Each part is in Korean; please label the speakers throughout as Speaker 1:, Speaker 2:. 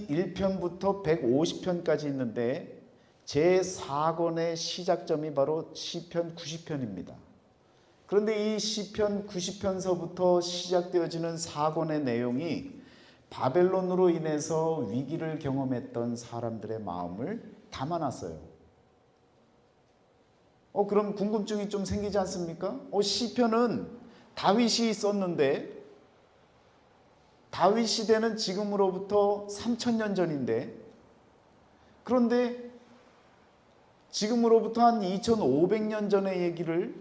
Speaker 1: 시편이 1편부터 150편까지 있는데 제4권의 시작점이 바로 시편 90편입니다. 그런데 이 시편 90편서부터 시작되어지는 4권의 내용이 바벨론으로 인해서 위기를 경험했던 사람들의 마음을 담아놨어요. 그럼 궁금증이 좀 생기지 않습니까? 시편은 다윗이 썼는데 다윗 시대는 지금으로부터 3000년 전인데, 그런데 지금으로부터 한 2500년 전의 얘기를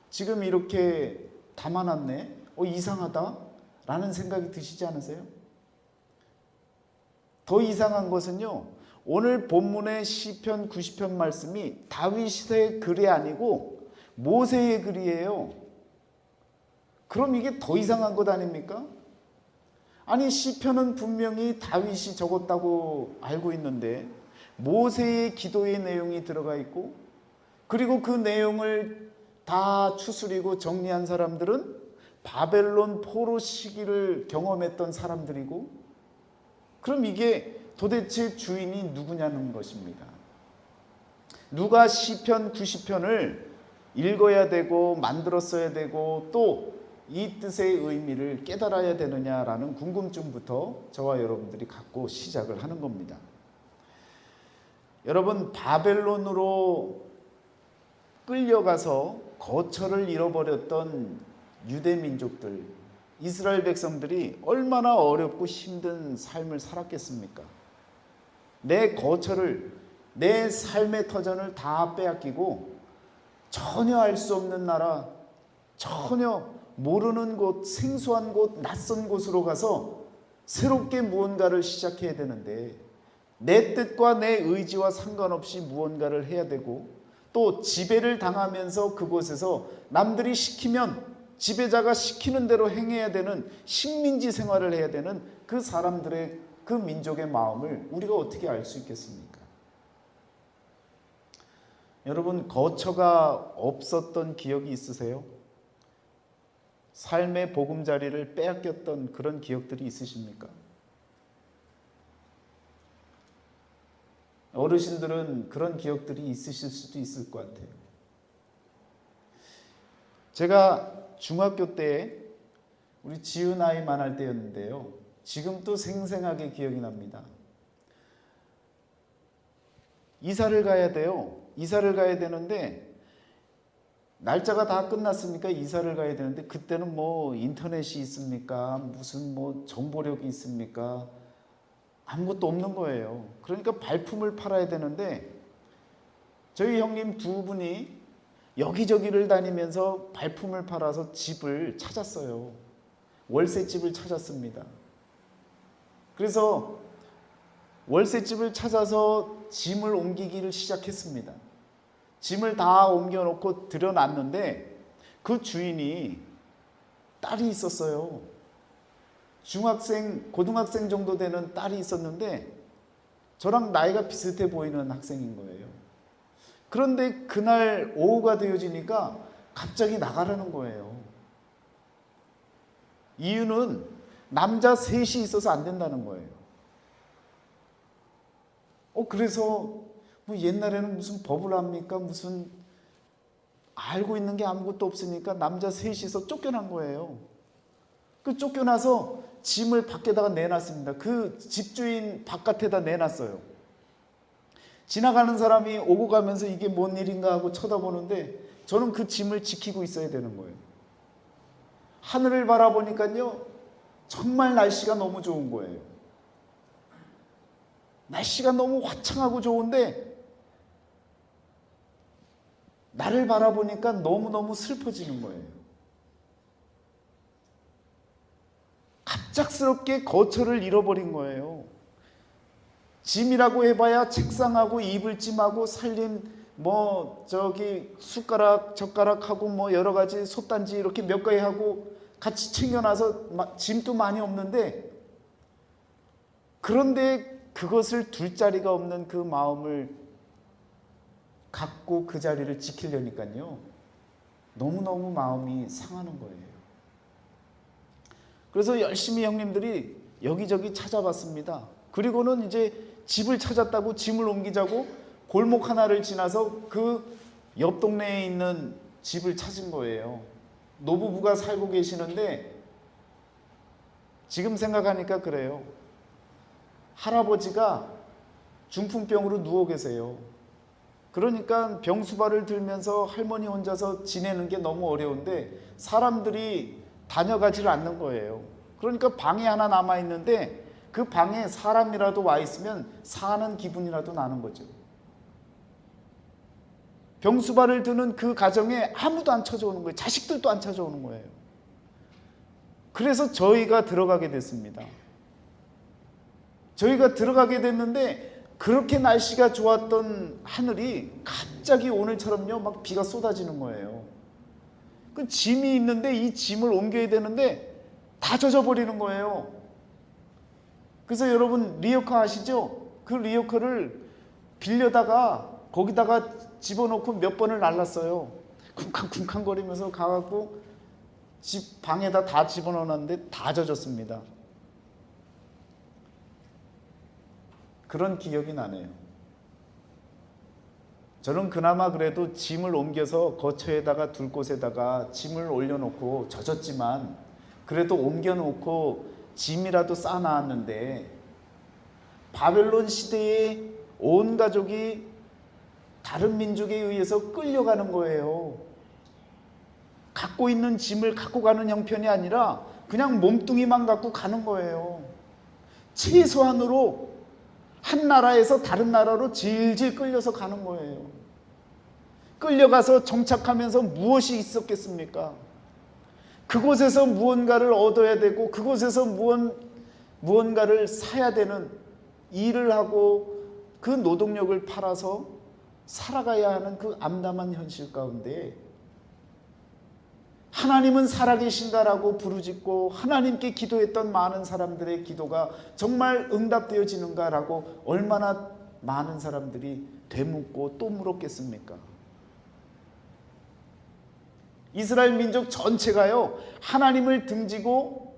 Speaker 1: 지금 이렇게 담아놨네? 이상하다? 라는 생각이 드시지 않으세요? 더 이상한 것은요, 오늘 본문의 시편 90편 말씀이 다윗의 글이 아니고 모세의 글이에요. 그럼 이게 더 이상한 것 아닙니까? 아니, 시편은 분명히 다윗이 적었다고 알고 있는데 모세의 기도의 내용이 들어가 있고, 그리고 그 내용을 다 추스리고 정리한 사람들은 바벨론 포로 시기를 경험했던 사람들이고, 그럼 이게 도대체 주인이 누구냐는 것입니다. 누가 시편 90편을 읽어야 되고 만들었어야 되고 또 이 뜻의 의미를 깨달아야 되느냐라는 궁금증부터 저와 여러분들이 갖고 시작을 하는 겁니다. 여러분, 바벨론으로 끌려가서 거처를 잃어버렸던 유대 민족들, 이스라엘 백성들이 얼마나 어렵고 힘든 삶을 살았겠습니까? 내 거처를, 내 삶의 터전을 다 빼앗기고 전혀 알 수 없는 나라, 전혀 모르는 곳, 생소한 곳, 낯선 곳으로 가서 새롭게 무언가를 시작해야 되는데 내 뜻과 내 의지와 상관없이 무언가를 해야 되고, 또 지배를 당하면서 그곳에서 남들이 시키면 지배자가 시키는 대로 행해야 되는 식민지 생활을 해야 되는 그 사람들의, 그 민족의 마음을 우리가 어떻게 알 수 있겠습니까? 여러분, 거처가 없었던 기억이 있으세요? 삶의 보금자리를 빼앗겼던 그런 기억들이 있으십니까? 어르신들은 그런 기억들이 있으실 수도 있을 것 같아요. 제가 중학교 때 우리 지은 아이만 할 때였는데요, 지금도 생생하게 기억이 납니다. 이사를 가야 돼요. 이사를 가야 되는데 날짜가 다 끝났으니까 이사를 가야 되는데, 그때는 뭐 인터넷이 있습니까? 무슨 뭐 정보력이 있습니까? 아무것도 없는 거예요. 그러니까 발품을 팔아야 되는데 저희 형님 두 분이 여기저기를 다니면서 발품을 팔아서 집을 찾았어요. 월세집을 찾았습니다. 그래서 월세집을 찾아서 짐을 옮기기를 시작했습니다. 짐을 다 옮겨놓고 들여놨는데 그 주인이 딸이 있었어요. 중학생, 고등학생 정도 되는 딸이 있었는데 저랑 나이가 비슷해 보이는 학생인 거예요. 그런데 그날 오후가 되어지니까 갑자기 나가라는 거예요. 이유는 남자 셋이 있어서 안 된다는 거예요. 그래서 뭐 옛날에는 무슨 법을 합니까? 무슨 알고 있는 게 아무것도 없으니까 남자 셋이서 쫓겨난 거예요. 그 쫓겨나서 짐을 밖에다가 내놨습니다. 그 집주인 바깥에다 내놨어요. 지나가는 사람이 오고 가면서 이게 뭔 일인가 하고 쳐다보는데 저는 그 짐을 지키고 있어야 되는 거예요. 하늘을 바라보니까요, 정말 날씨가 너무 좋은 거예요. 날씨가 너무 화창하고 좋은데 나를 바라보니까 너무너무 슬퍼지는 거예요. 갑작스럽게 거처를 잃어버린 거예요. 짐이라고 해봐야 책상하고 이불짐하고 살림 숟가락 젓가락하고 뭐 여러 가지 솥단지 이렇게 몇 가지 하고 같이 챙겨놔서 짐도 많이 없는데, 그런데 그것을 둘 자리가 없는 그 마음을 갖고 그 자리를 지키려니까요, 너무너무 마음이 상하는 거예요. 그래서 열심히 형님들이 여기저기 찾아봤습니다. 그리고는 이제 집을 찾았다고 짐을 옮기자고 골목 하나를 지나서 그 옆 동네에 있는 집을 찾은 거예요. 노부부가 살고 계시는데 지금 생각하니까 그래요. 할아버지가 중풍병으로 누워 계세요. 그러니까 병수발을 들면서 할머니 혼자서 지내는 게 너무 어려운데 사람들이 다녀가질 않는 거예요. 그러니까 방이 하나 남아있는데 그 방에 사람이라도 와 있으면 사는 기분이라도 나는 거죠. 병수발을 드는 그 가정에 아무도 안 찾아오는 거예요. 자식들도 안 찾아오는 거예요. 그래서 저희가 들어가게 됐습니다. 저희가 들어가게 됐는데 그렇게 날씨가 좋았던 하늘이 갑자기 오늘처럼요 막 비가 쏟아지는 거예요. 그 짐이 있는데 이 짐을 옮겨야 되는데 다 젖어버리는 거예요. 그래서 여러분 리어카 아시죠? 그 리어카를 빌려다가 거기다가 집어넣고 몇 번을 날랐어요. 쿵쾅쿵쾅 거리면서 가갖고 집 방에다 다 집어넣었는데 다 젖었습니다. 그런 기억이 나네요. 저는 그나마 그래도 짐을 옮겨서 거처에다가 둘 곳에다가 짐을 올려놓고 젖었지만 그래도 옮겨놓고 짐이라도 싸놨는데 바벨론 시대에 온 가족이 다른 민족에 의해서 끌려가는 거예요. 갖고 있는 짐을 갖고 가는 형편이 아니라 그냥 몸뚱이만 갖고 가는 거예요. 최소한으로 한 나라에서 다른 나라로 질질 끌려서 가는 거예요. 끌려가서 정착하면서 무엇이 있었겠습니까? 그곳에서 무언가를 얻어야 되고 그곳에서 무언가를 사야 되는 일을 하고 그 노동력을 팔아서 살아가야 하는 그 암담한 현실 가운데 하나님은 살아계신가라고 부르짖고 하나님께 기도했던 많은 사람들의 기도가 정말 응답되어지는가라고 얼마나 많은 사람들이 되묻고 또 물었겠습니까? 이스라엘 민족 전체가요 하나님을 등지고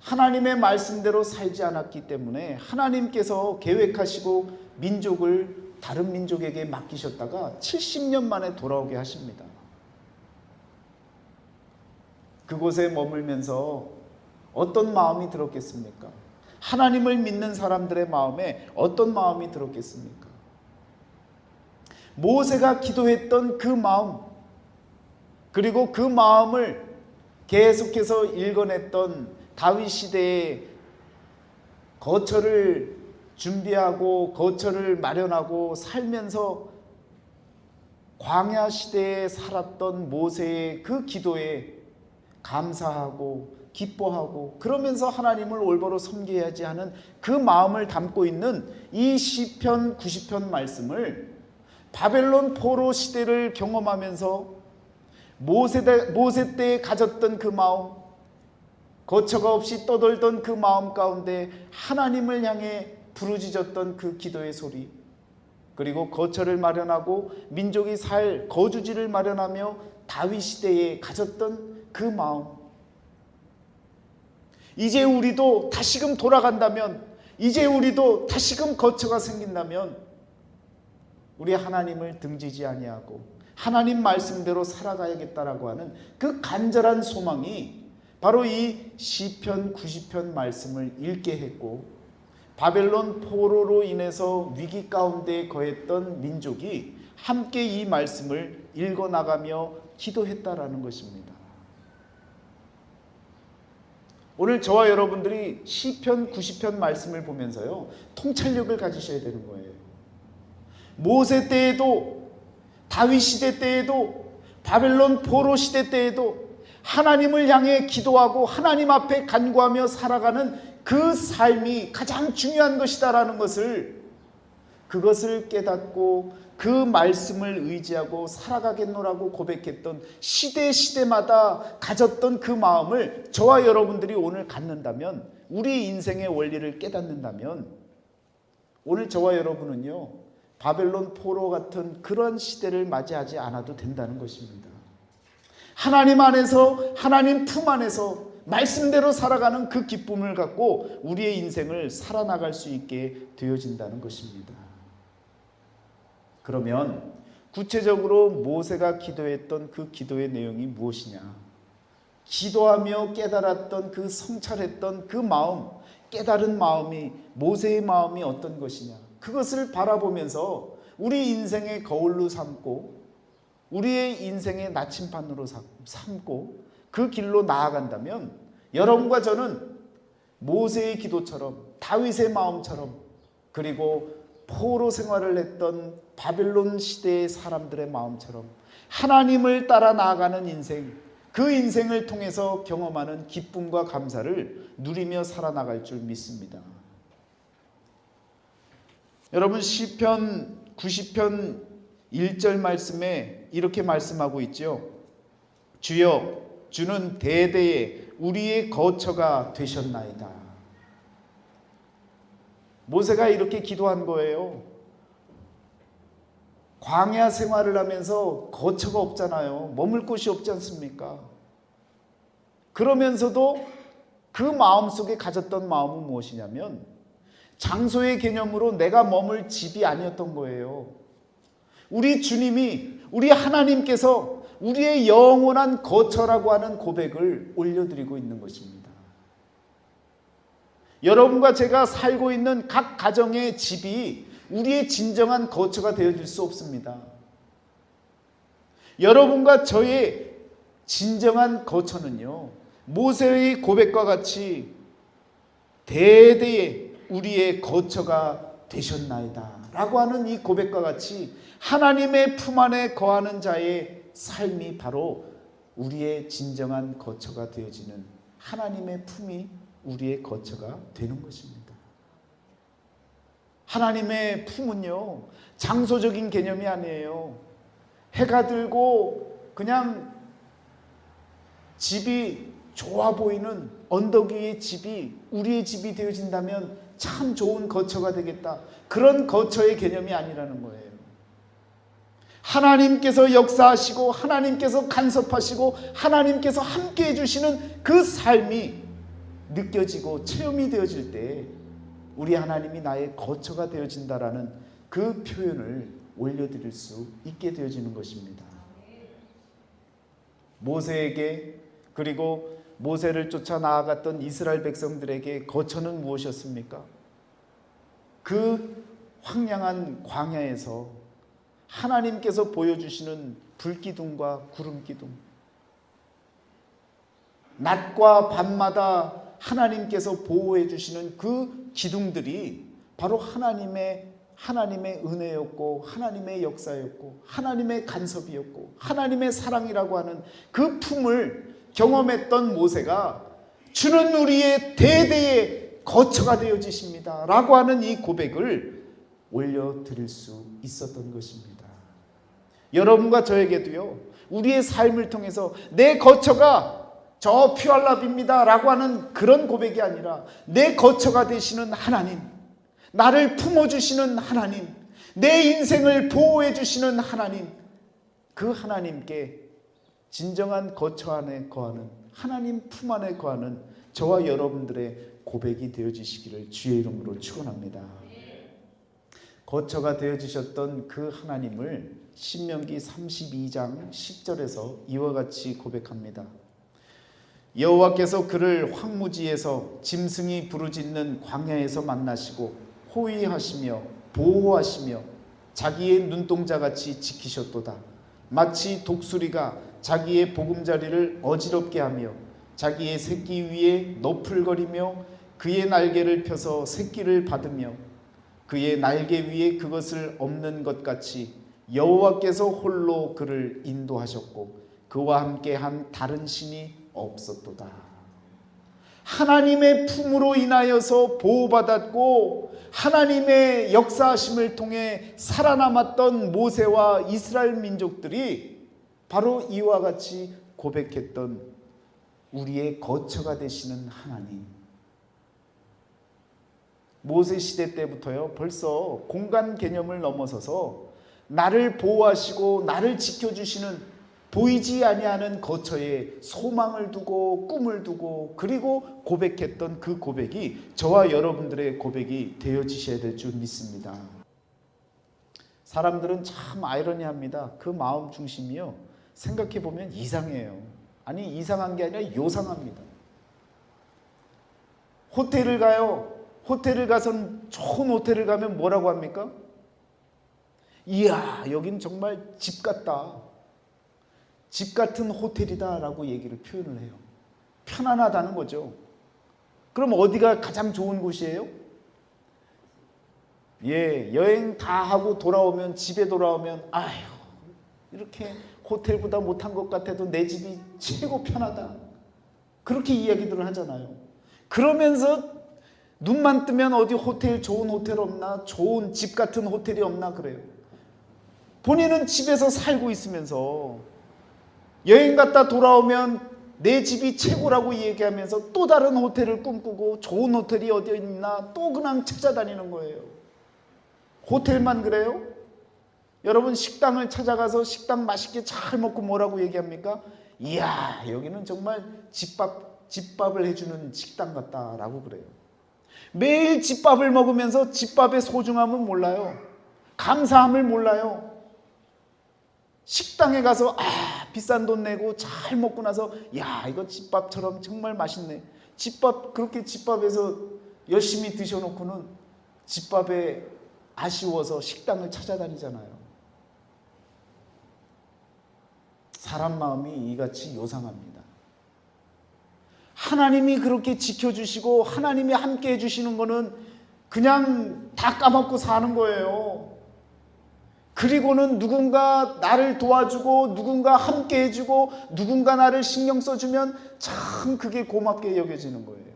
Speaker 1: 하나님의 말씀대로 살지 않았기 때문에 하나님께서 계획하시고 민족을 다른 민족에게 맡기셨다가 70년 만에 돌아오게 하십니다. 그곳에 머물면서 어떤 마음이 들었겠습니까? 하나님을 믿는 사람들의 마음에 어떤 마음이 들었겠습니까? 모세가 기도했던 그 마음, 그리고 그 마음을 계속해서 읽어냈던 다윗 시대에 거처를 준비하고 거처를 마련하고 살면서 광야 시대에 살았던 모세의 그 기도에 감사하고 기뻐하고 그러면서 하나님을 올바로 섬겨야지 하는 그 마음을 담고 있는 이 시편 90편 말씀을 바벨론 포로 시대를 경험하면서 모세 때에 가졌던 그 마음, 거처가 없이 떠돌던 그 마음 가운데 하나님을 향해 부르짖었던 그 기도의 소리, 그리고 거처를 마련하고 민족이 살 거주지를 마련하며 다윗 시대에 가졌던 그 마음, 이제 우리도 다시금 돌아간다면, 이제 우리도 다시금 거처가 생긴다면 우리 하나님을 등지지 아니하고 하나님 말씀대로 살아가야겠다라고 하는 그 간절한 소망이 바로 이 시편 90편 말씀을 읽게 했고, 바벨론 포로로 인해서 위기 가운데 거했던 민족이 함께 이 말씀을 읽어나가며 기도했다라는 것입니다. 오늘 저와 여러분들이 시편 90편 말씀을 보면서요 통찰력을 가지셔야 되는 거예요. 모세 때에도, 다윗 시대 때에도, 바벨론 포로 시대 때에도 하나님을 향해 기도하고 하나님 앞에 간구하며 살아가는 그 삶이 가장 중요한 것이다라는 것을, 그것을 깨닫고 그 말씀을 의지하고 살아가겠노라고 고백했던 시대마다 가졌던 그 마음을 저와 여러분들이 오늘 갖는다면, 우리 인생의 원리를 깨닫는다면 오늘 저와 여러분은요 바벨론 포로 같은 그런 시대를 맞이하지 않아도 된다는 것입니다. 하나님 안에서, 하나님 품 안에서 말씀대로 살아가는 그 기쁨을 갖고 우리의 인생을 살아나갈 수 있게 되어진다는 것입니다. 그러면 구체적으로 모세가 기도했던 그 기도의 내용이 무엇이냐? 기도하며 깨달았던 그 성찰했던 그 마음, 깨달은 마음이, 모세의 마음이 어떤 것이냐? 그것을 바라보면서 우리 인생의 거울로 삼고 우리의 인생의 나침반으로 삼고 그 길로 나아간다면 여러분과 저는 모세의 기도처럼, 다윗의 마음처럼, 그리고 포로 생활을 했던 바벨론 시대의 사람들의 마음처럼 하나님을 따라 나아가는 인생, 그 인생을 통해서 경험하는 기쁨과 감사를 누리며 살아나갈 줄 믿습니다. 여러분, 시편 90편 1절 말씀에 이렇게 말씀하고 있죠. 주여, 주는 대대에 우리의 거처가 되셨나이다. 모세가 이렇게 기도한 거예요. 광야 생활을 하면서 거처가 없잖아요. 머물 곳이 없지 않습니까? 그러면서도 그 마음속에 가졌던 마음은 무엇이냐면 장소의 개념으로 내가 머물 집이 아니었던 거예요. 우리 주님이, 우리 하나님께서 우리의 영원한 거처라고 하는 고백을 올려드리고 있는 것입니다. 여러분과 제가 살고 있는 각 가정의 집이 우리의 진정한 거처가 되어질 수 없습니다. 여러분과 저의 진정한 거처는요, 모세의 고백과 같이 대대에 우리의 거처가 되셨나이다 라고 하는 이 고백과 같이 하나님의 품 안에 거하는 자의 삶이 바로 우리의 진정한 거처가 되어지는, 하나님의 품이 우리의 거처가 되는 것입니다. 하나님의 품은요, 장소적인 개념이 아니에요. 해가 들고 그냥 집이 좋아 보이는 언덕 위의 집이 우리의 집이 되어진다면 참 좋은 거처가 되겠다, 그런 거처의 개념이 아니라는 거예요. 하나님께서 역사하시고 하나님께서 간섭하시고 하나님께서 함께 해주시는 그 삶이 느껴지고 체험이 되어질 때 우리 하나님이 나의 거처가 되어진다라는 그 표현을 올려드릴 수 있게 되어지는 것입니다. 모세에게, 그리고 모세를 쫓아 나아갔던 이스라엘 백성들에게 거처는 무엇이었습니까? 그 황량한 광야에서 하나님께서 보여주시는 불기둥과 구름기둥, 낮과 밤마다 하나님께서 보호해 주시는 그 기둥들이 바로 하나님의 은혜였고 하나님의 역사였고 하나님의 간섭이었고 하나님의 사랑이라고 하는 그 품을 경험했던 모세가 주는 우리의 대대의 거처가 되어지십니다 라고 하는 이 고백을 올려드릴 수 있었던 것입니다. 여러분과 저에게도요, 우리의 삶을 통해서 내 거처가 저 퓨알랍입니다 라고 하는 그런 고백이 아니라 내 거처가 되시는 하나님, 나를 품어주시는 하나님, 내 인생을 보호해 주시는 하나님, 그 하나님께 진정한 거처 안에 거하는, 하나님 품 안에 거하는 저와 여러분들의 고백이 되어지시기를 주의 이름으로 축원합니다. 거처가 되어주셨던 그 하나님을 신명기 32장 10절에서 이와 같이 고백합니다. 여호와께서 그를 황무지에서 짐승이 부르짖는 광야에서 만나시고 호위하시며 보호하시며 자기의 눈동자같이 지키셨도다. 마치 독수리가 자기의 보금자리를 어지럽게 하며 자기의 새끼 위에 너풀거리며 그의 날개를 펴서 새끼를 받으며 그의 날개 위에 그것을 엎는 것 같이 여호와께서 홀로 그를 인도하셨고 그와 함께 한 다른 신이 없었도다. 하나님의 품으로 인하여서 보호받았고 하나님의 역사하심을 통해 살아남았던 모세와 이스라엘 민족들이 바로 이와 같이 고백했던 우리의 거처가 되시는 하나님. 모세 시대 때부터요, 벌써 공간 개념을 넘어서서 나를 보호하시고 나를 지켜주시는 보이지 아니하는 거처에 소망을 두고 꿈을 두고 그리고 고백했던 그 고백이 저와 여러분들의 고백이 되어지셔야 될 줄 믿습니다. 사람들은 참 아이러니합니다. 그 마음 중심이요, 생각해보면 이상해요. 아니, 이상한 게 아니라 요상합니다. 호텔을 가요. 호텔을 가선 좋은 호텔을 가면 뭐라고 합니까? 이야, 여긴 정말 집 같다. 집 같은 호텔이다 라고 얘기를 표현을 해요. 편안하다는 거죠. 그럼 어디가 가장 좋은 곳이에요? 예, 여행 다 하고 돌아오면, 집에 돌아오면 아휴, 이렇게 호텔보다 못한 것 같아도 내 집이 최고 편하다, 그렇게 이야기들을 하잖아요. 그러면서 눈만 뜨면 어디 호텔, 좋은 호텔 없나, 좋은 집 같은 호텔이 없나 그래요. 본인은 집에서 살고 있으면서 여행 갔다 돌아오면 내 집이 최고라고 얘기하면서 또 다른 호텔을 꿈꾸고 좋은 호텔이 어디 있나 또 그냥 찾아다니는 거예요. 호텔만 그래요? 여러분, 식당을 찾아가서 식당 맛있게 잘 먹고 뭐라고 얘기합니까? 이야, 여기는 정말 집밥을 해주는 식당 같다라고 그래요. 매일 집밥을 먹으면서 집밥의 소중함은 몰라요. 감사함을 몰라요. 식당에 가서 비싼 돈 내고 잘 먹고 나서 야, 이거 집밥처럼 정말 맛있네. 그렇게 집밥에서 열심히 드셔놓고는 집밥에 아쉬워서 식당을 찾아다니잖아요. 사람 마음이 이같이 요상합니다. 하나님이 그렇게 지켜주시고 하나님이 함께 해주시는 거는 그냥 다 까먹고 사는 거예요. 그리고는 누군가 나를 도와주고 누군가 함께 해주고 누군가 나를 신경 써주면 참 그게 고맙게 여겨지는 거예요.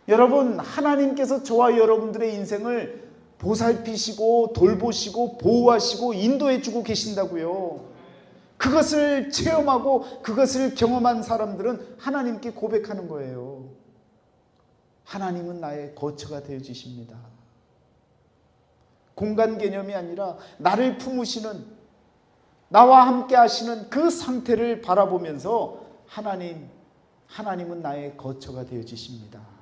Speaker 1: 여러분, 하나님께서 저와 여러분들의 인생을 보살피시고 돌보시고 보호하시고 인도해주고 계신다고요. 그것을 체험하고 그것을 경험한 사람들은 하나님께 고백하는 거예요. 하나님은 나의 거처가 되어주십니다. 공간 개념이 아니라 나를 품으시는, 나와 함께 하시는 그 상태를 바라보면서 하나님은 나의 거처가 되어주십니다.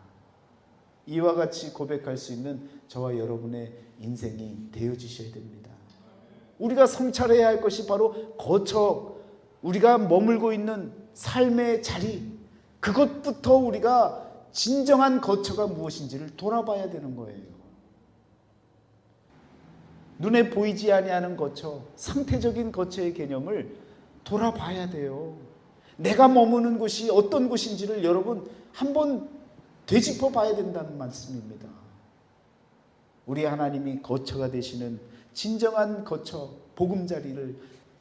Speaker 1: 이와 같이 고백할 수 있는 저와 여러분의 인생이 되어주셔야 됩니다. 우리가 성찰해야 할 것이 바로 거처, 우리가 머물고 있는 삶의 자리, 그것부터 우리가 진정한 거처가 무엇인지를 돌아봐야 되는 거예요. 눈에 보이지 아니하는 거처, 상태적인 거처의 개념을 돌아봐야 돼요. 내가 머무는 곳이 어떤 곳인지를 여러분 한번 되짚어 봐야 된다는 말씀입니다. 우리 하나님이 거처가 되시는 진정한 거처, 보금자리를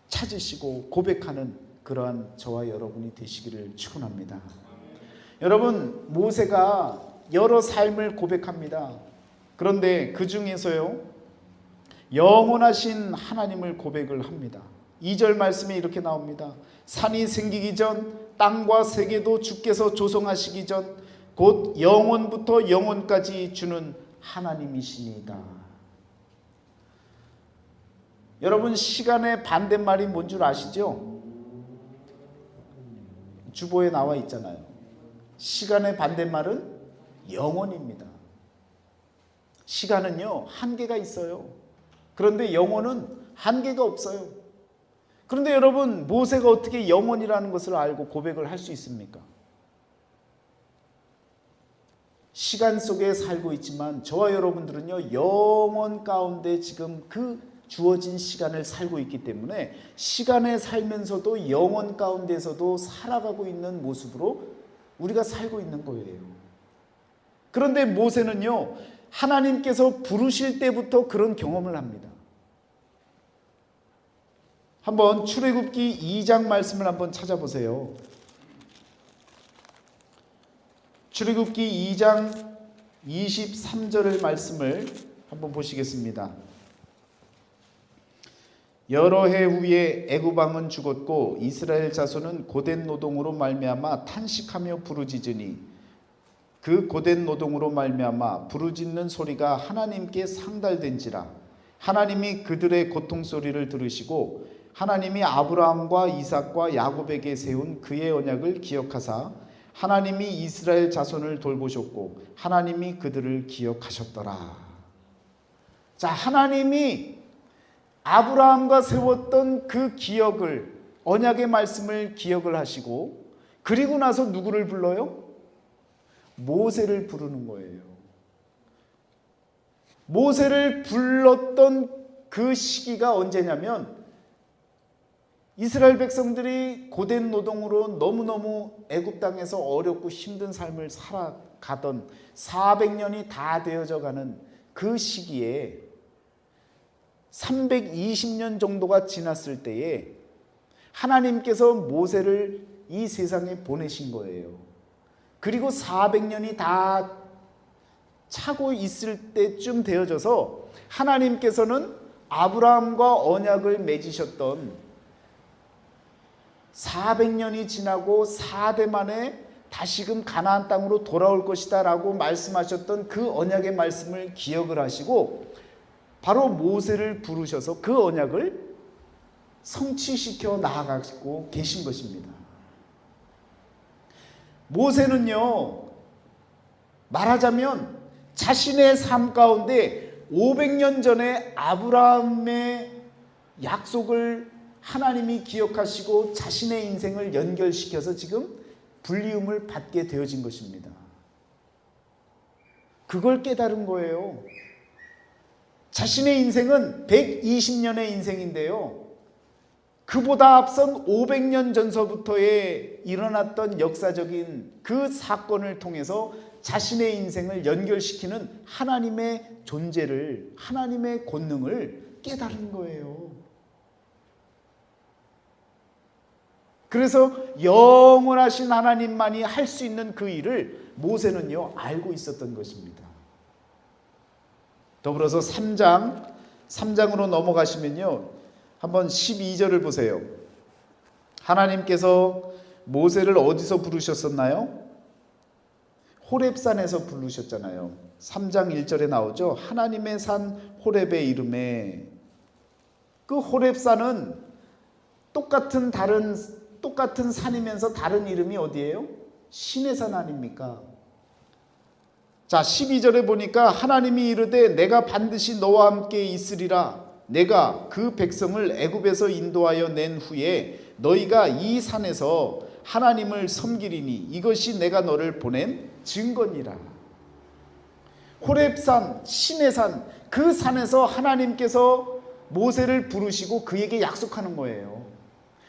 Speaker 1: 찾으시고 고백하는 그러한 저와 여러분이 되시기를 축원합니다. 여러분, 모세가 여러 삶을 고백합니다. 그런데 그 중에서요, 영원하신 하나님을 고백을 합니다. 2절 말씀에 이렇게 나옵니다. 산이 생기기 전, 땅과 세계도 주께서 조성하시기 전, 곧 영원부터 영원까지 주는 하나님이시니이다. 여러분, 시간의 반대말이 뭔 줄 아시죠? 주보에 나와 있잖아요. 시간의 반대말은 영원입니다. 시간은요, 한계가 있어요. 그런데 영원은 한계가 없어요. 그런데 여러분, 모세가 어떻게 영원이라는 것을 알고 고백을 할 수 있습니까? 시간 속에 살고 있지만 저와 여러분들은요, 영원 가운데 지금 그 주어진 시간을 살고 있기 때문에 시간에 살면서도 영원 가운데서도 살아가고 있는 모습으로 우리가 살고 있는 거예요. 그런데 모세는요, 하나님께서 부르실 때부터 그런 경험을 합니다. 한번 출애굽기 2장 말씀을 한번 찾아보세요. 출애굽기 2장 23절의 말씀을 한번 보시겠습니다. 여러 해 후에 애굽 왕은 죽었고 이스라엘 자손은 고된 노동으로 말미암아 탄식하며 부르짖으니 그 고된 노동으로 말미암아 부르짖는 소리가 하나님께 상달된지라. 하나님이 그들의 고통 소리를 들으시고 하나님이 아브라함과 이삭과 야곱에게 세운 그의 언약을 기억하사 하나님이 이스라엘 자손을 돌보셨고 하나님이 그들을 기억하셨더라. 자, 하나님이 아브라함과 세웠던 그 기억을, 언약의 말씀을 기억을 하시고, 그리고 나서 누구를 불러요? 모세를 부르는 거예요. 모세를 불렀던 그 시기가 언제냐면 이스라엘 백성들이 고된 노동으로 너무너무 애굽 땅에서 어렵고 힘든 삶을 살아가던 400년이 다 되어져 가는 그 시기에 320년 정도가 지났을 때에 하나님께서 모세를 이 세상에 보내신 거예요. 그리고 400년이 다 차고 있을 때쯤 되어져서 하나님께서는 아브라함과 언약을 맺으셨던 400년이 지나고 4대 만에 다시금 가나안 땅으로 돌아올 것이다 라고 말씀하셨던 그 언약의 말씀을 기억을 하시고 바로 모세를 부르셔서 그 언약을 성취시켜 나아가고 계신 것입니다. 모세는요, 말하자면 자신의 삶 가운데 500년 전에 아브라함의 약속을 하나님이 기억하시고 자신의 인생을 연결시켜서 지금 불리움을 받게 되어진 것입니다. 그걸 깨달은 거예요. 자신의 인생은 120년의 인생인데요, 그보다 앞선 500년 전서부터의 일어났던 역사적인 그 사건을 통해서 자신의 인생을 연결시키는 하나님의 존재를, 하나님의 권능을 깨달은 거예요. 그래서 영원하신 하나님만이 할 수 있는 그 일을 모세는요, 알고 있었던 것입니다. 더불어서 3장으로 넘어가시면요, 한번 12절을 보세요. 하나님께서 모세를 어디서 부르셨었나요? 호렙산에서 부르셨잖아요. 3장 1절에 나오죠. 하나님의 산 호렙의 이름에. 그 호렙산은 똑같은 산이면서 다른 이름이 어디예요? 신의 산 아닙니까? 자, 12절에 보니까 하나님이 이르되 내가 반드시 너와 함께 있으리라. 내가 그 백성을 애굽에서 인도하여 낸 후에 너희가 이 산에서 하나님을 섬기리니 이것이 내가 너를 보낸 증거니라. 호렙산, 신의 산, 그 산에서 하나님께서 모세를 부르시고 그에게 약속하는 거예요.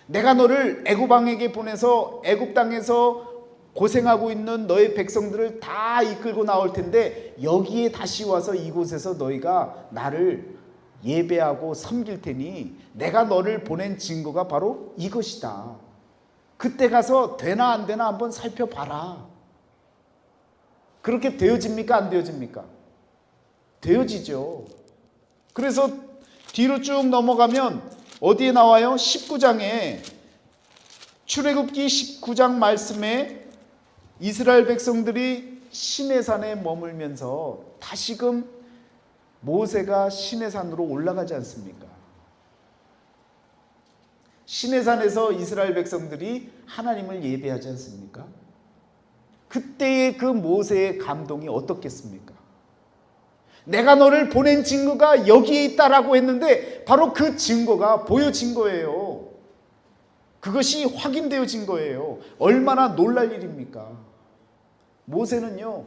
Speaker 1: 내가 너를 애굽 왕에게 보내서 애굽 땅에서 고생하고 있는 너의 백성들을 다 이끌고 나올 텐데 여기에 다시 와서 이곳에서 너희가 나를 예배하고 섬길 테니 내가 너를 보낸 증거가 바로 이것이다. 그때 가서 되나 안 되나 한번 살펴봐라. 그렇게 되어집니까? 안 되어집니까? 되어지죠. 그래서 뒤로 쭉 넘어가면 어디에 나와요? 19장에 출애굽기 19장 말씀에 이스라엘 백성들이 시내산에 머물면서 다시금 모세가 시내산으로 올라가지 않습니까? 시내산에서 이스라엘 백성들이 하나님을 예배하지 않습니까? 그때의 그 모세의 감동이 어떻겠습니까? 내가 너를 보낸 증거가 여기에 있다라고 했는데 바로 그 증거가 보여진 거예요. 그것이 확인되어진 거예요. 얼마나 놀랄 일입니까? 모세는요,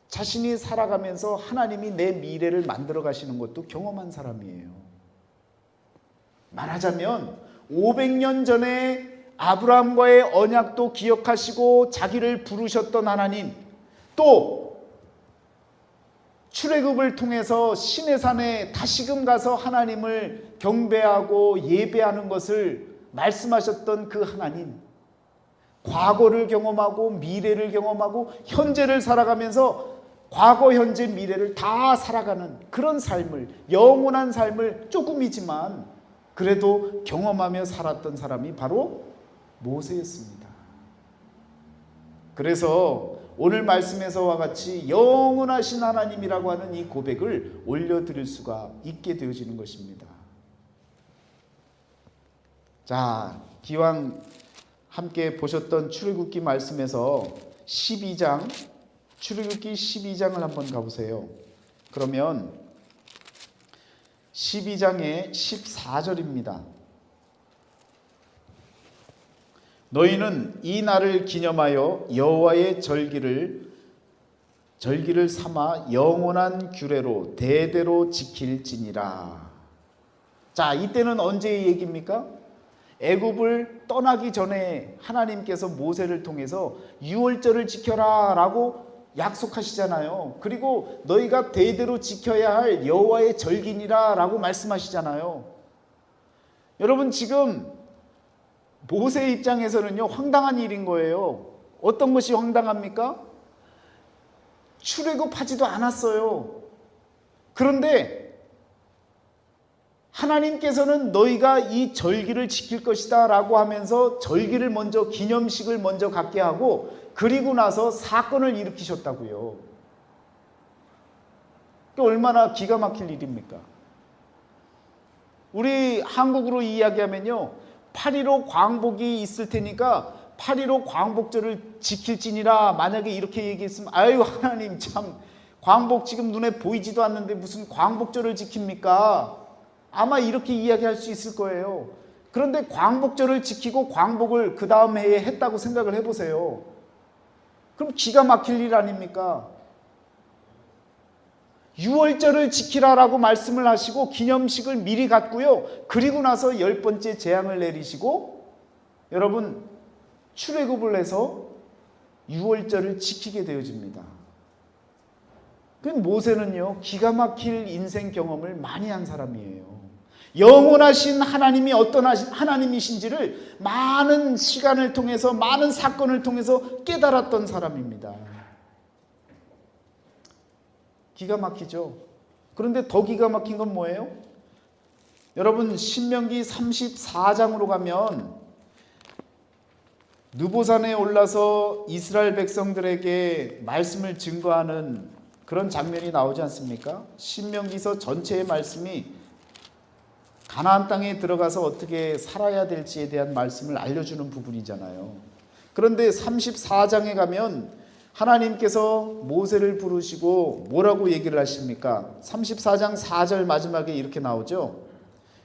Speaker 1: 자신이 살아가면서 하나님이 내 미래를 만들어 가시는 것도 경험한 사람이에요. 말하자면 500년 전에 아브라함과의 언약도 기억하시고 자기를 부르셨던 하나님, 또 출애굽을 통해서 시내산에 다시금 가서 하나님을 경배하고 예배하는 것을 말씀하셨던 그 하나님, 과거를 경험하고 미래를 경험하고 현재를 살아가면서 과거, 현재, 미래를 다 살아가는 그런 삶을, 영원한 삶을 조금이지만 그래도 경험하며 살았던 사람이 바로 모세였습니다. 그래서 오늘 말씀에서와 같이 영원하신 하나님이라고 하는 이 고백을 올려드릴 수가 있게 되어지는 것입니다. 자, 기왕 함께 보셨던 출애굽기 말씀에서 12장, 출애굽기 12장을 한번 가보세요. 그러면 12장의 14절입니다. 너희는 이 날을 기념하여 여호와의 절기를 삼아 영원한 규례로 대대로 지킬지니라. 자, 이때는 언제의 얘기입니까? 애굽을 떠나기 전에 하나님께서 모세를 통해서 유월절을 지켜라 라고 약속하시잖아요. 그리고 너희가 대대로 지켜야 할 여호와의 절기니라 라고 말씀하시잖아요. 여러분, 지금 모세의 입장에서는요, 황당한 일인 거예요. 어떤 것이 황당합니까? 출애굽하지도 않았어요. 그런데 하나님께서는 너희가 이 절기를 지킬 것이다 라고 하면서 절기를 먼저, 기념식을 먼저 갖게 하고, 그리고 나서 사건을 일으키셨다고요. 얼마나 기가 막힐 일입니까? 우리 한국으로 이야기하면요, 8.15 광복이 있을 테니까 8.15 광복절을 지킬지니라, 만약에 이렇게 얘기했으면 아유 하나님 참, 광복 지금 눈에 보이지도 않는데 무슨 광복절을 지킵니까? 아마 이렇게 이야기할 수 있을 거예요. 그런데 광복절을 지키고 광복을 그 다음 해에 했다고 생각을 해보세요. 그럼 기가 막힐 일 아닙니까? 유월절을 지키라라고 말씀을 하시고 기념식을 미리 갖고요, 그리고 나서 10번째 재앙을 내리시고 여러분 출애굽을 해서 유월절을 지키게 되어집니다. 그 모세는요, 기가 막힐 인생 경험을 많이 한 사람이에요. 영원하신 하나님이 어떤 하나님이신지를 많은 시간을 통해서, 많은 사건을 통해서 깨달았던 사람입니다. 기가 막히죠. 그런데 더 기가 막힌 건 뭐예요? 여러분, 신명기 34장으로 가면 느보산에 올라서 이스라엘 백성들에게 말씀을 증거하는 그런 장면이 나오지 않습니까? 신명기서 전체의 말씀이 가나안 땅에 들어가서 어떻게 살아야 될지에 대한 말씀을 알려주는 부분이잖아요. 그런데 34장에 가면 하나님께서 모세를 부르시고 뭐라고 얘기를 하십니까? 34장 4절 마지막에 이렇게 나오죠.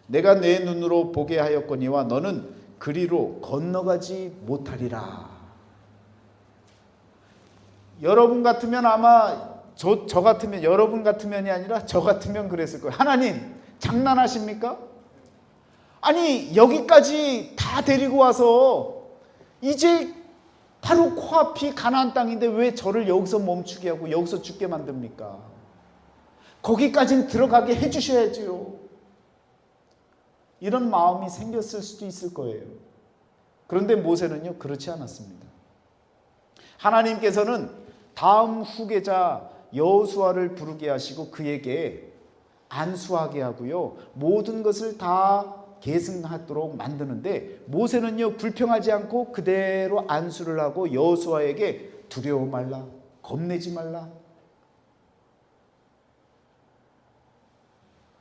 Speaker 1: 내가 내 눈으로 보게 하였거니와 너는 그리로 건너가지 못하리라. 여러분 같으면 아마 저 같으면, 여러분 같으면이 아니라 저 같으면 그랬을 거예요. 하나님 장난하십니까? 아니 여기까지 다 데리고 와서 이제 바로 코앞이 가나안 땅인데 왜 저를 여기서 멈추게 하고 여기서 죽게 만듭니까? 거기까지는 들어가게 해주셔야지요. 이런 마음이 생겼을 수도 있을 거예요. 그런데 모세는요, 그렇지 않았습니다. 하나님께서는 다음 후계자 여호수아를 부르게 하시고 그에게 안수하게 하고요, 모든 것을 다 계승하도록 만드는데 모세는요, 불평하지 않고 그대로 안수를 하고 여호수아에게 두려워 말라, 겁내지 말라,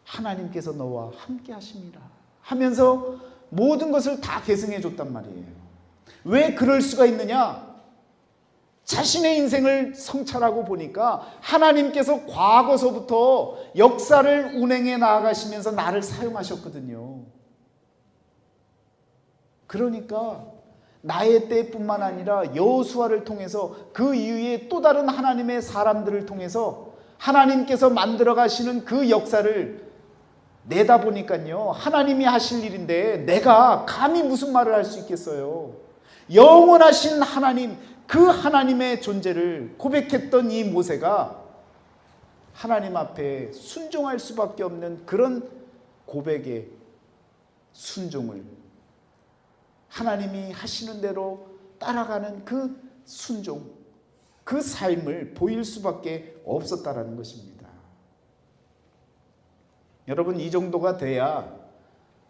Speaker 1: 하나님께서 너와 함께 하심이라 하면서 모든 것을 다 계승해 줬단 말이에요. 왜 그럴 수가 있느냐? 자신의 인생을 성찰하고 보니까 하나님께서 과거서부터 역사를 운행해 나아가시면서 나를 사용하셨거든요. 그러니까 나의 때뿐만 아니라 여호수아를 통해서 그 이후에 또 다른 하나님의 사람들을 통해서 하나님께서 만들어 가시는 그 역사를 내다보니까요, 하나님이 하실 일인데 내가 감히 무슨 말을 할 수 있겠어요. 영원하신 하나님, 그 하나님의 존재를 고백했던 이 모세가 하나님 앞에 순종할 수밖에 없는 그런 고백의 순종을, 하나님이 하시는 대로 따라가는 그 순종, 그 삶을 보일 수밖에 없었다라는 것입니다. 여러분, 이 정도가 돼야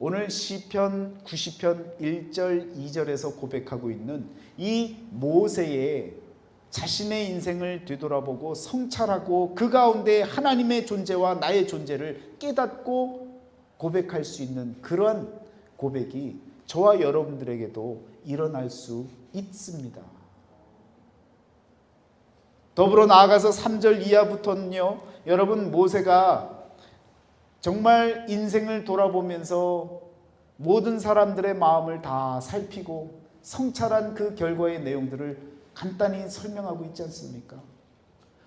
Speaker 1: 오늘 시편 90편 1절 2절에서 고백하고 있는 이 모세의 자신의 인생을 되돌아보고 성찰하고 그 가운데 하나님의 존재와 나의 존재를 깨닫고 고백할 수 있는 그러한 고백이 저와 여러분들에게도 일어날 수 있습니다. 더불어 나아가서 3절 이하부터는요, 여러분 모세가 정말 인생을 돌아보면서 모든 사람들의 마음을 다 살피고 성찰한 그 결과의 내용들을 간단히 설명하고 있지 않습니까?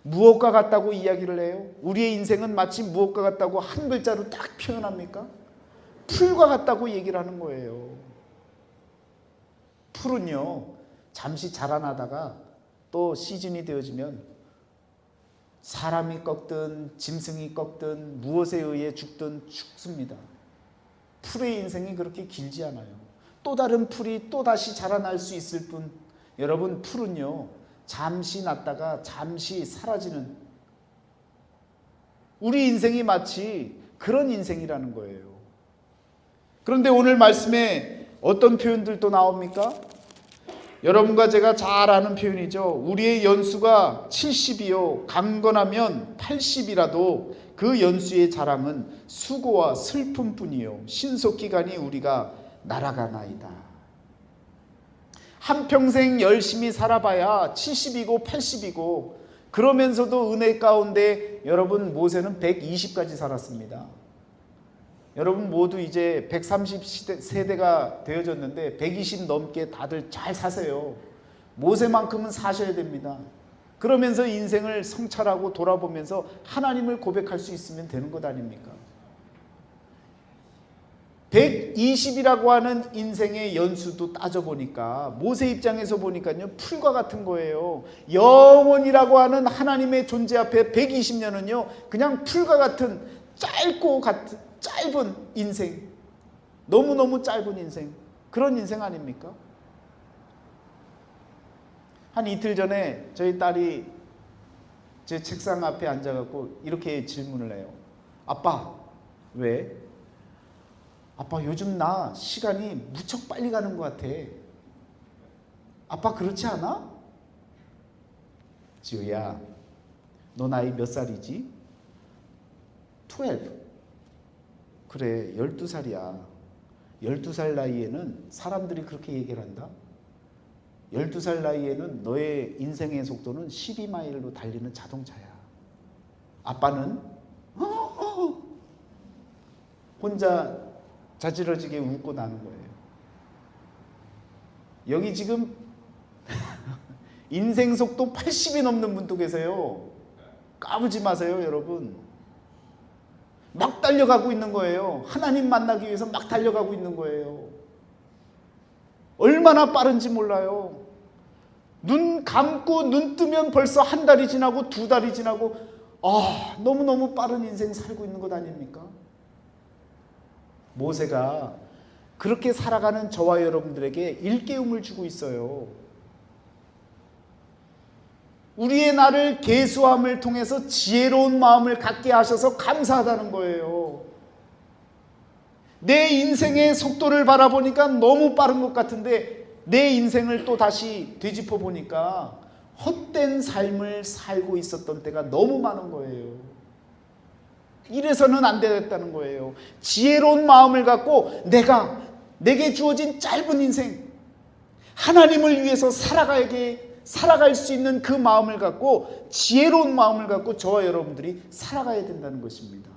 Speaker 1: 무엇과 같다고 이야기를 해요? 우리의 인생은 마치 무엇과 같다고 한 글자로 딱 표현합니까? 풀과 같다고 얘기를 하는 거예요. 풀은요, 잠시 자라나다가 또 시즌이 되어지면 사람이 꺾든 짐승이 꺾든 무엇에 의해 죽든 죽습니다. 풀의 인생이 그렇게 길지 않아요. 또 다른 풀이 또 다시 자라날 수 있을 뿐, 여러분 풀은요 잠시 났다가 잠시 사라지는, 우리 인생이 마치 그런 인생이라는 거예요. 그런데 오늘 말씀에 어떤 표현들도 나옵니까? 여러분과 제가 잘 아는 표현이죠. 우리의 연수가 70이요 강건하면 80이라도 그 연수의 자랑은 수고와 슬픔뿐이요 신속기간이 우리가 날아가나이다. 한평생 열심히 살아봐야 70이고 80이고, 그러면서도 은혜 가운데 여러분 모세는 120까지 살았습니다. 여러분 모두 이제 130세대가 되어졌는데 120 넘게 다들 잘 사세요. 모세만큼은 사셔야 됩니다. 그러면서 인생을 성찰하고 돌아보면서 하나님을 고백할 수 있으면 되는 것 아닙니까? 120이라고 하는 인생의 연수도 따져보니까 모세 입장에서 보니까요 풀과 같은 거예요. 영원이라고 하는 하나님의 존재 앞에 120년은요 그냥 풀과 같은 짧은 인생, 너무너무 짧은 인생, 그런 인생 아닙니까? 한 이틀 전에 저희 딸이 제 책상 앞에 앉아갖고 이렇게 질문을 해요. 아빠, 왜? 아빠 요즘 나 시간이 무척 빨리 가는 것 같아. 아빠 그렇지 않아? 지우야, 너 나이 몇 살이지? 12. 그래, 12살이야. 12살 나이에는 사람들이 그렇게 얘기를 한다. 12살 나이에는 너의 인생의 속도는 12마일로 달리는 자동차야. 아빠는 혼자 자지러지게 웃고 나는 거예요. 여기 지금 인생 속도 80이 넘는 분도 계세요. 까부지 마세요, 여러분. 막 달려가고 있는 거예요. 하나님 만나기 위해서 막 달려가고 있는 거예요. 얼마나 빠른지 몰라요. 눈 감고 눈 뜨면 벌써 한 달이 지나고 두 달이 지나고, 너무너무 빠른 인생 살고 있는 것 아닙니까? 모세가 그렇게 살아가는 저와 여러분들에게 일깨움을 주고 있어요. 우리의 나를 계수함을 통해서 지혜로운 마음을 갖게 하셔서 감사하다는 거예요. 내 인생의 속도를 바라보니까 너무 빠른 것 같은데 내 인생을 또 다시 되짚어 보니까 헛된 삶을 살고 있었던 때가 너무 많은 거예요. 이래서는 안 되겠다는 거예요. 지혜로운 마음을 갖고 내게 주어진 짧은 인생, 하나님을 위해서 살아갈 수 있는 그 마음을 갖고, 지혜로운 마음을 갖고 저와 여러분들이 살아가야 된다는 것입니다.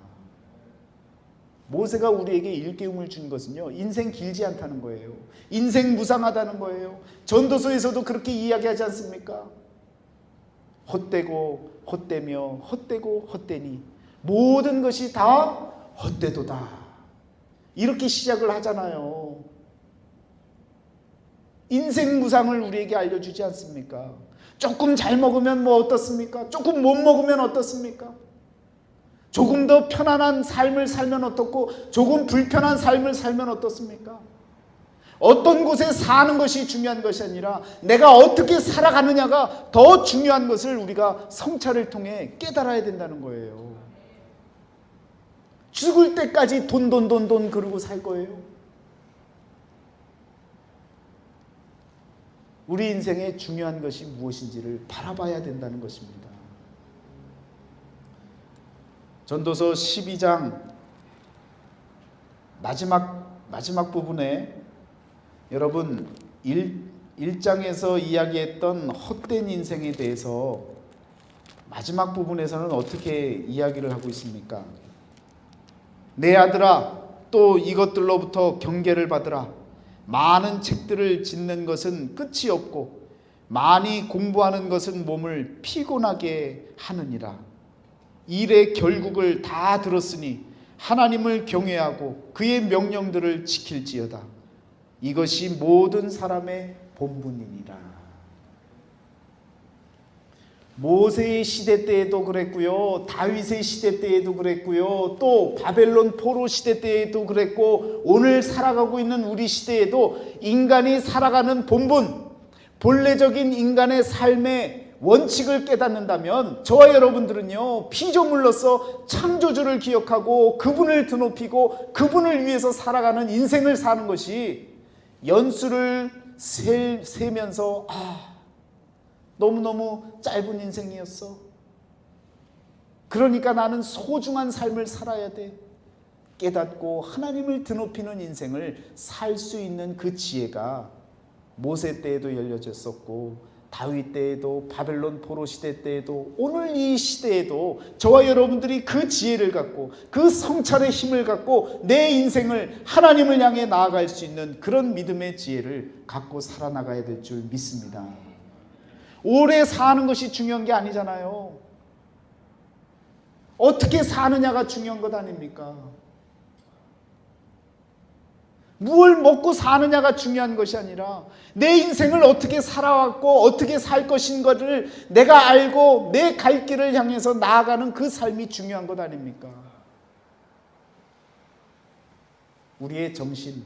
Speaker 1: 모세가 우리에게 일깨움을 준 것은요, 인생 길지 않다는 거예요. 인생 무상하다는 거예요. 전도서에서도 그렇게 이야기하지 않습니까? 헛되고 헛되며 헛되고 헛되니 모든 것이 다 헛되도다, 이렇게 시작을 하잖아요. 인생 무상을 우리에게 알려주지 않습니까? 조금 잘 먹으면 뭐 어떻습니까? 조금 못 먹으면 어떻습니까? 조금 더 편안한 삶을 살면 어떻고 조금 불편한 삶을 살면 어떻습니까? 어떤 곳에 사는 것이 중요한 것이 아니라 내가 어떻게 살아가느냐가 더 중요한 것을 우리가 성찰을 통해 깨달아야 된다는 거예요. 죽을 때까지 돈 그러고 살 거예요? 우리 인생에 중요한 것이 무엇인지를 바라봐야 된다는 것입니다. 전도서 12장 마지막 부분에 여러분 1장에서 이야기했던 헛된 인생에 대해서 마지막 부분에서는 어떻게 이야기를 하고 있습니까? 내 아들아, 또 이것들로부터 경계를 받으라. 많은 책들을 짓는 것은 끝이 없고 많이 공부하는 것은 몸을 피곤하게 하느니라. 일의 결국을 다 들었으니 하나님을 경외하고 그의 명령들을 지킬지어다. 이것이 모든 사람의 본분이니라. 모세의 시대 때에도 그랬고요, 다윗의 시대 때에도 그랬고요, 또 바벨론 포로 시대 때에도 그랬고, 오늘 살아가고 있는 우리 시대에도 인간이 살아가는 본분, 본래적인 인간의 삶의 원칙을 깨닫는다면 저와 여러분들은요, 피조물로서 창조주를 기억하고 그분을 드높이고 그분을 위해서 살아가는 인생을 사는 것이, 연수를 세면서 너무너무 짧은 인생이었어, 그러니까 나는 소중한 삶을 살아야 돼, 깨닫고 하나님을 드높이는 인생을 살 수 있는 그 지혜가 모세 때에도 열려졌었고, 다윗 때에도, 바벨론 포로 시대 때에도, 오늘 이 시대에도 저와 여러분들이 그 지혜를 갖고 그 성찰의 힘을 갖고 내 인생을 하나님을 향해 나아갈 수 있는 그런 믿음의 지혜를 갖고 살아나가야 될 줄 믿습니다. 오래 사는 것이 중요한 게 아니잖아요. 어떻게 사느냐가 중요한 것 아닙니까? 무엇을 먹고 사느냐가 중요한 것이 아니라 내 인생을 어떻게 살아왔고 어떻게 살 것인가를 내가 알고 내 갈 길을 향해서 나아가는 그 삶이 중요한 것 아닙니까? 우리의 정신,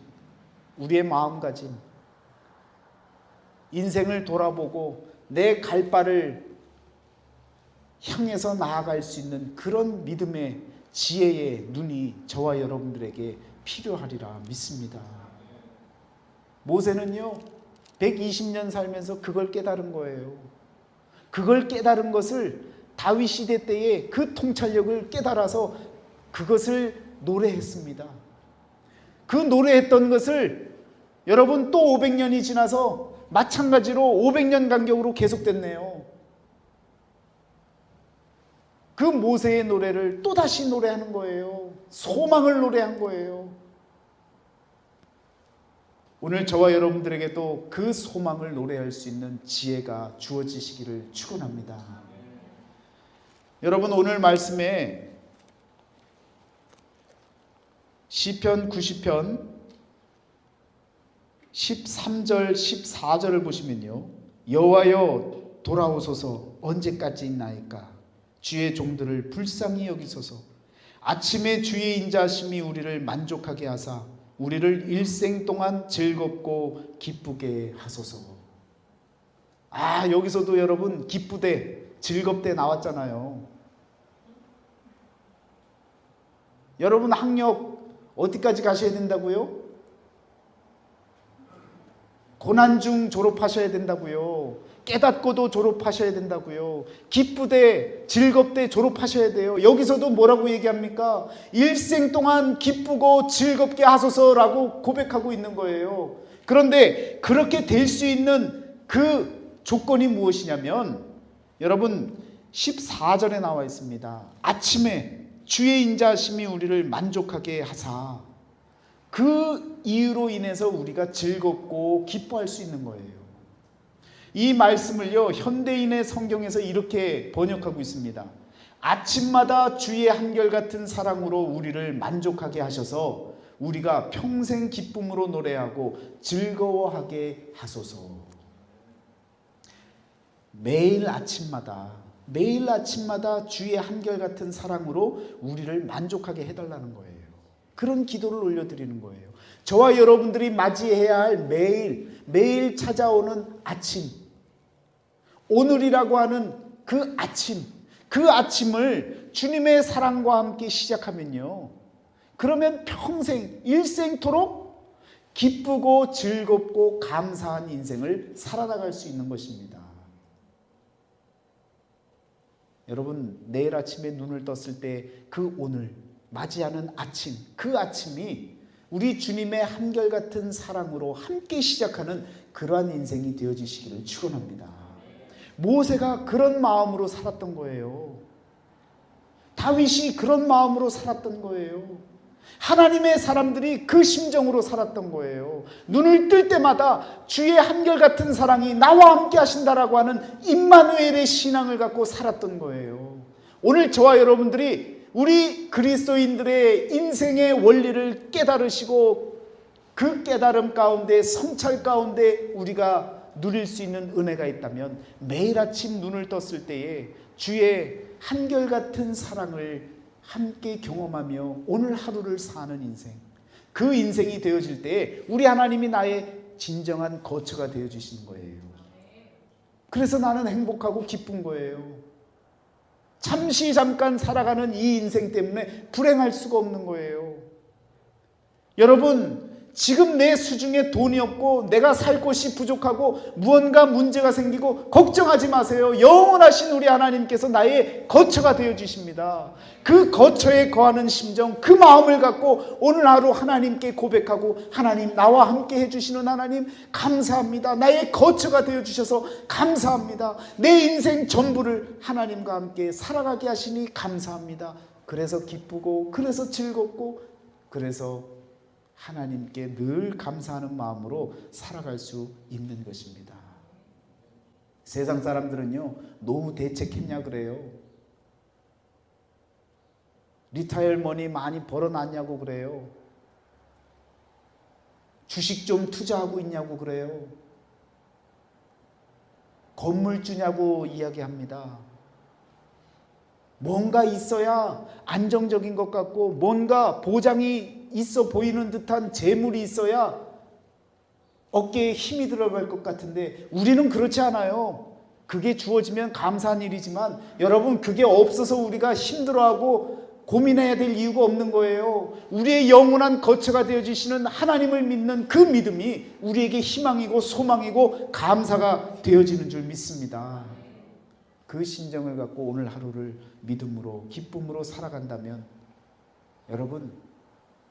Speaker 1: 우리의 마음가짐, 인생을 돌아보고 내 갈 바를 향해서 나아갈 수 있는 그런 믿음의 지혜의 눈이 저와 여러분들에게 필요하리라 믿습니다. 모세는요 120년 살면서 그걸 깨달은 거예요. 그걸 깨달은 것을 다윗 시대 때에 그 통찰력을 깨달아서 그것을 노래했습니다. 그 노래했던 것을 여러분 또 500년이 지나서 마찬가지로 500년 간격으로 계속됐네요. 그 모세의 노래를 또다시 노래하는 거예요. 소망을 노래한 거예요. 오늘 저와 여러분들에게도 그 소망을 노래할 수 있는 지혜가 주어지시기를 축원합니다. 여러분 오늘 말씀에 시편 90편 13절 14절을 보시면요, 여호와여 돌아오소서 언제까지나이까, 주의 종들을 불쌍히 여기소서. 아침에 주의 인자하심이 우리를 만족하게 하사 우리를 일생 동안 즐겁고 기쁘게 하소서. 여기서도 여러분 기쁘대, 즐겁대 나왔잖아요. 여러분 학력 어디까지 가셔야 된다고요? 고난중 졸업하셔야 된다고요. 깨닫고도 졸업하셔야 된다고요. 기쁘되 즐겁되 졸업하셔야 돼요. 여기서도 뭐라고 얘기합니까? 일생 동안 기쁘고 즐겁게 하소서라고 고백하고 있는 거예요. 그런데 그렇게 될 수 있는 그 조건이 무엇이냐면 여러분 14절에 나와 있습니다. 아침에 주의 인자하심이 우리를 만족하게 하사, 그 이유로 인해서 우리가 즐겁고 기뻐할 수 있는 거예요. 이 말씀을요 현대인의 성경에서 이렇게 번역하고 있습니다. 아침마다 주의 한결같은 사랑으로 우리를 만족하게 하셔서 우리가 평생 기쁨으로 노래하고 즐거워하게 하소서. 매일 아침마다 주의 한결같은 사랑으로 우리를 만족하게 해달라는 거예요. 그런 기도를 올려드리는 거예요. 저와 여러분들이 맞이해야 할 매일 찾아오는 아침, 오늘이라고 하는 그 아침을 주님의 사랑과 함께 시작하면요, 그러면 평생 일생토록 기쁘고 즐겁고 감사한 인생을 살아나갈 수 있는 것입니다. 여러분 내일 아침에 눈을 떴을 때 그 오늘 맞이하는 아침, 그 아침이 우리 주님의 한결같은 사랑으로 함께 시작하는 그러한 인생이 되어지시기를 축원합니다. 모세가 그런 마음으로 살았던 거예요. 다윗이 그런 마음으로 살았던 거예요. 하나님의 사람들이 그 심정으로 살았던 거예요. 눈을 뜰 때마다 주의 한결같은 사랑이 나와 함께 하신다라고 하는 임마누엘의 신앙을 갖고 살았던 거예요. 오늘 저와 여러분들이 우리 그리스도인들의 인생의 원리를 깨달으시고 그 깨달음 가운데, 성찰 가운데 우리가 누릴 수 있는 은혜가 있다면 매일 아침 눈을 떴을 때에 주의 한결같은 사랑을 함께 경험하며 오늘 하루를 사는 인생, 그 인생이 되어질 때에 우리 하나님이 나의 진정한 거처가 되어주시는 거예요. 그래서 나는 행복하고 기쁜 거예요. 잠시 잠깐 살아가는 이 인생 때문에 불행할 수가 없는 거예요. 여러분, 지금 내 수중에 돈이 없고 내가 살 곳이 부족하고 무언가 문제가 생기고 걱정하지 마세요. 영원하신 우리 하나님께서 나의 거처가 되어주십니다. 그 거처에 거하는 심정, 그 마음을 갖고 오늘 하루 하나님께 고백하고, 하나님, 나와 함께 해주시는 하나님 감사합니다. 나의 거처가 되어주셔서 감사합니다. 내 인생 전부를 하나님과 함께 살아가게 하시니 감사합니다. 그래서 기쁘고, 그래서 즐겁고, 그래서 하나님께 늘 감사하는 마음으로 살아갈 수 있는 것입니다. 세상 사람들은요, 노후 대책했냐 그래요. 리타이어머니 많이 벌어놨냐고 그래요. 주식 좀 투자하고 있냐고 그래요. 건물 주냐고 이야기합니다. 뭔가 있어야 안정적인 것 같고, 뭔가 보장이 있어 보이는 듯한 재물이 있어야 어깨에 힘이 들어갈 것 같은데 우리는 그렇지 않아요. 그게 주어지면 감사한 일이지만 여러분, 그게 없어서 우리가 힘들어하고 고민해야 될 이유가 없는 거예요. 우리의 영원한 거처가 되어주시는 하나님을 믿는 그 믿음이 우리에게 희망이고 소망이고 감사가 되어지는 줄 믿습니다. 그 심정을 갖고 오늘 하루를 믿음으로, 기쁨으로 살아간다면 여러분,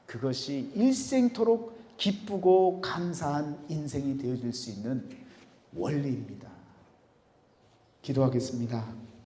Speaker 1: 그것이 일생토록 기쁘고 감사한 인생이 되어질 수 있는 원리입니다. 기도하겠습니다.